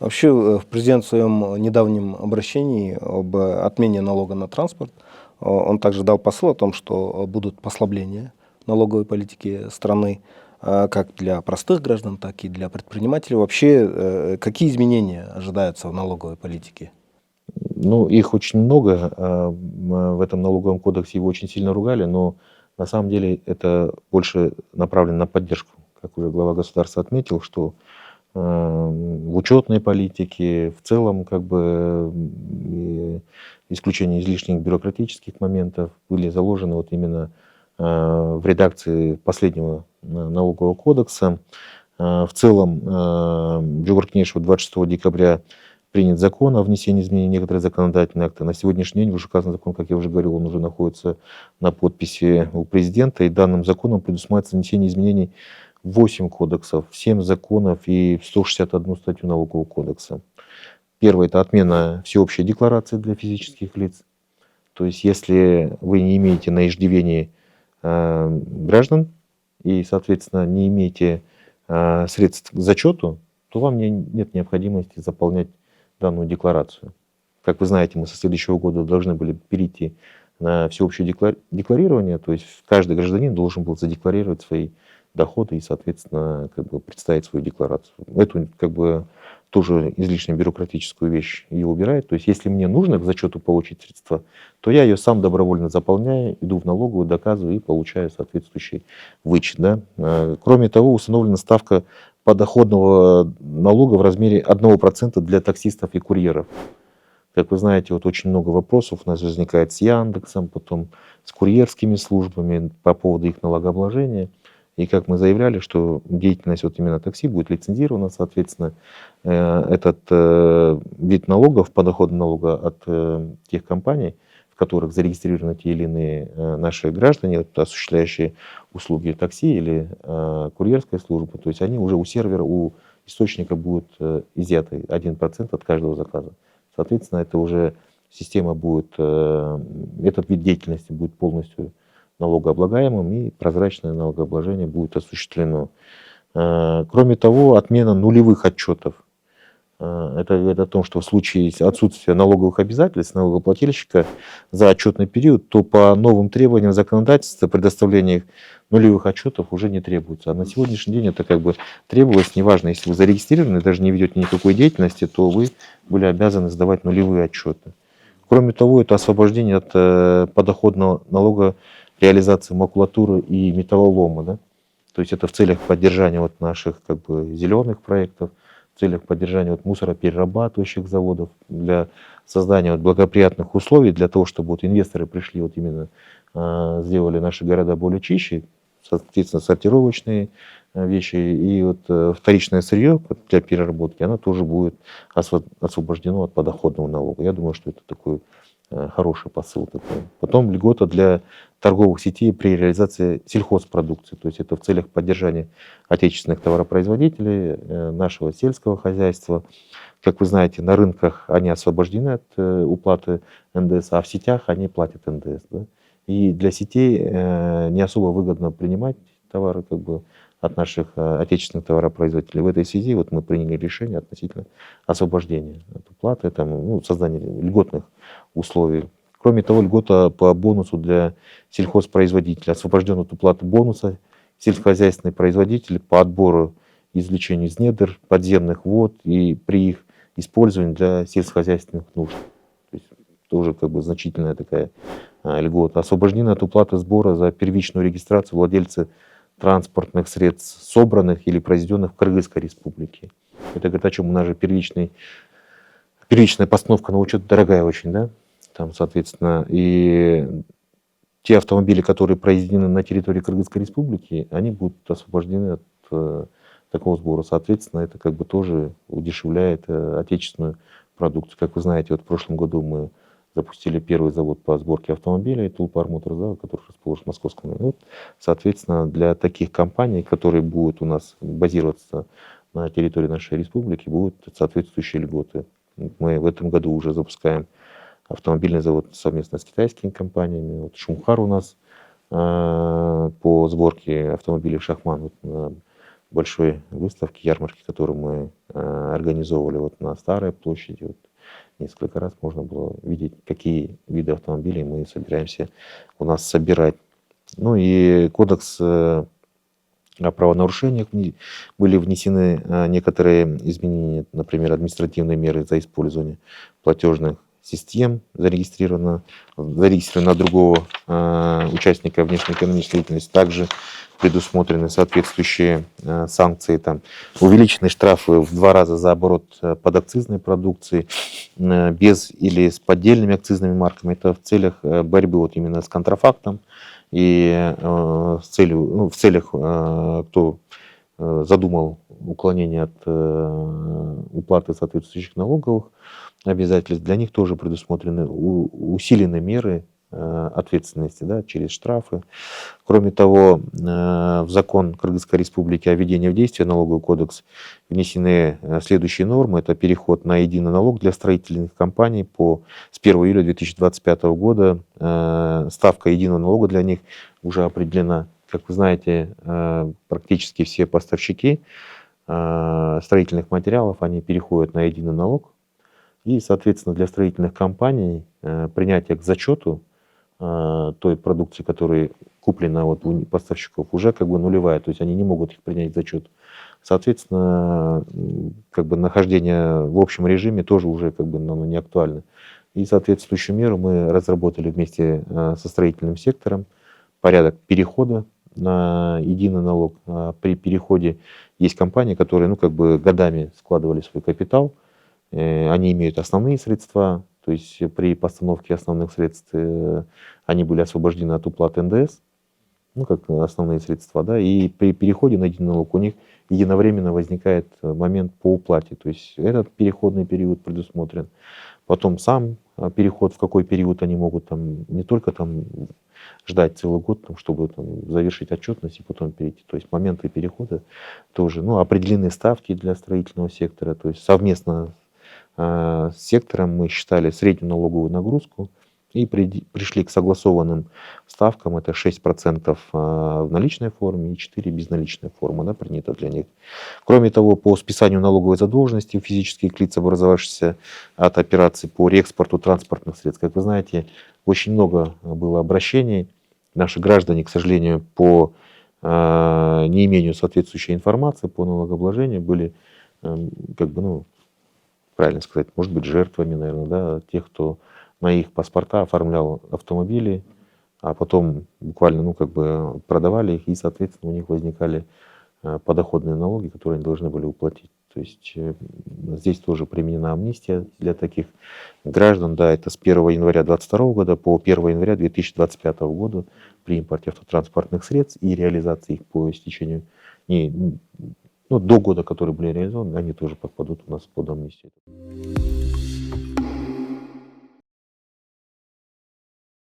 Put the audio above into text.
Вообще, президент в своем недавнем обращении об отмене налога на транспорт, он также дал посыл о том, что будут послабления налоговой политики страны, как для простых граждан, так и для предпринимателей. Вообще, какие изменения ожидаются в налоговой политике? Ну, их очень много. В этом налоговом кодексе его очень сильно ругали, но на самом деле это больше направлено на поддержку. Как уже глава государства отметил, что в учетной политике, в целом, как бы исключение излишних бюрократических моментов были заложены вот именно в редакции последнего налогового кодекса. В целом, Джугуркнешев 26 декабря принят закон о внесении изменений в некоторые законодательные акты. На сегодняшний день вышеуказанный закон, как я уже говорил, он уже находится на подписи у президента, и данным законом предусматривается внесение изменений в 8 кодексов, в 7 законов и в 161 статью Налогового кодекса. Первое – это отмена всеобщей декларации для физических лиц. То есть, если вы не имеете на иждивении граждан и, соответственно, не имеете средств к зачету, то вам нет необходимости заполнять данную декларацию. Как вы знаете, мы со следующего года должны были перейти на всеобщее декларирование, то есть каждый гражданин должен был задекларировать свои доходы и, соответственно, как бы представить свою декларацию. Эту как бы тоже излишне бюрократическую вещь ее убирает. То есть если мне нужно к зачету получить средства, то я ее сам добровольно заполняю, иду в налоговую, доказываю и получаю соответствующий вычет. Да? Кроме того, установлена ставка подоходного налога в размере 1% для таксистов и курьеров. Как вы знаете, вот очень много вопросов у нас возникает с Яндексом, потом с курьерскими службами по поводу их налогообложения. И как мы заявляли, что деятельность вот именно такси будет лицензирована, соответственно, этот вид налогов, подоходного налога от тех компаний, в которых зарегистрированы те или иные наши граждане, осуществляющие услуги такси или курьерской службы, то есть они уже у сервера, у источника будут изъяты 1% от каждого заказа. Соответственно, это уже система будет, этот вид деятельности будет полностью налогооблагаемым, и прозрачное налогообложение будет осуществлено. Кроме того, отмена нулевых отчетов. Это говорит о том, что в случае отсутствия налоговых обязательств налогоплательщика за отчетный период, то по новым требованиям законодательства предоставление их нулевых отчетов уже не требуется. А на сегодняшний день это как бы требовалось, неважно, если вы зарегистрированы, даже не ведете никакой деятельности, то вы были обязаны сдавать нулевые отчеты. Кроме того, это освобождение от подоходного налога реализации макулатуры и металлолома. Да? То есть это в целях поддержания вот наших как бы зеленых проектов, в целях поддержания вот мусороперерабатывающих заводов, для создания вот благоприятных условий для того, чтобы вот инвесторы пришли вот именно сделали наши города более чище, соответственно, сортировочные вещи и вот вторичное сырье для переработки, оно тоже будет освобождено от подоходного налога. Я думаю, что это такой хороший посыл такой. Потом льгота для торговых сетей при реализации сельхозпродукции. То есть это в целях поддержания отечественных товаропроизводителей, нашего сельского хозяйства. Как вы знаете, на рынках они освобождены от уплаты НДС, а в сетях они платят НДС. Да? И для сетей не особо выгодно принимать товары как бы, от наших отечественных товаропроизводителей. В этой связи вот мы приняли решение относительно освобождения от уплаты, там, ну, создания льготных условий. Кроме того, льгота по бонусу для сельхозпроизводителя. Освобожден от уплаты бонуса сельскохозяйственный производитель по отбору и извлечению из недр подземных вод и при их использовании для сельскохозяйственных нужд. То есть тоже как бы значительная такая льгота. Освобождены от уплаты сбора за первичную регистрацию владельцы транспортных средств, собранных или произведенных в Кыргызской республике. Это говорит о чем? У нас же первичная постановка на учет дорогая очень, да? Там, соответственно, и те автомобили, которые произведены на территории Кыргызской республики, они будут освобождены от такого сбора. Соответственно, это как бы тоже удешевляет отечественную продукцию. Как вы знаете, вот в прошлом году мы запустили первый завод по сборке автомобилей, Тулпар Мотор, да, который расположен в Московском районе. Вот, соответственно, для таких компаний, которые будут у нас базироваться на территории нашей республики, будут соответствующие льготы. Мы в этом году уже запускаем автомобильный завод совместно с китайскими компаниями. Вот Шумхар у нас по сборке автомобилей Шахман вот, большой выставки, ярмарки, которую мы организовывали вот на Старой площади. Вот несколько раз можно было видеть, какие виды автомобилей мы собираемся у нас собирать. Ну и кодекс о правонарушениях были внесены некоторые изменения, например, административные меры за использование платежных систем, зарегистрировано на другого участника внешнеэкономической деятельности. Также предусмотрены соответствующие санкции, там, увеличены штрафы в 2 раза за оборот подакцизной продукции, без или с поддельными акцизными марками. Это в целях борьбы вот именно с контрафактом и в целях, кто задумал уклонение от уплаты соответствующих налоговых обязательств, для них тоже предусмотрены усиленные меры ответственности, да, через штрафы. Кроме того, в закон Кыргызской Республики о введении в действие налоговый кодекс внесены следующие нормы. Это переход на единый налог для строительных компаний с 1 июля 2025 года. Ставка единого налога для них уже определена. Как вы знаете, практически все поставщики строительных материалов, они переходят на единый налог. И, соответственно, для строительных компаний принятие к зачету той продукции, которая куплена вот у поставщиков, уже как бы нулевая, то есть они не могут их принять в зачет. Соответственно, как бы нахождение в общем режиме тоже уже как бы оно не актуально. И соответствующую меру мы разработали вместе со строительным сектором порядок перехода на единый налог. При переходе есть компании, которые ну, как бы годами складывали свой капитал, они имеют основные средства, то есть при постановке основных средств они были освобождены от уплаты НДС, ну, как основные средства, да, и при переходе на единый налог у них единовременно возникает момент по уплате, то есть этот переходный период предусмотрен. Потом сам переход, в какой период они могут там, не только там ждать целый год, там, чтобы там, завершить отчетность и потом перейти. То есть моменты перехода тоже, ну, определенные ставки для строительного сектора, то есть совместно с сектором мы считали среднюю налоговую нагрузку и пришли к согласованным ставкам. Это 6% в наличной форме и 4% безналичной формы, да, принято для них. Кроме того, по списанию налоговой задолженности у физических лиц, образовавшихся от операций по реэкспорту транспортных средств, как вы знаете, очень много было обращений. Наши граждане, к сожалению, по неимению соответствующей информации по налогообложению были как бы, ну, правильно сказать, может быть, жертвами, наверное, да, тех, кто на их паспорта оформлял автомобили, а потом буквально, ну, как бы продавали их, и, соответственно, у них возникали подоходные налоги, которые они должны были уплатить. То есть здесь тоже применена амнистия для таких граждан. Да, это с 1 января 2022 года по 1 января 2025 года при импорте автотранспортных средств и реализации их по истечению ну, до года, которые были реализованы, они тоже попадут у нас под амнистию.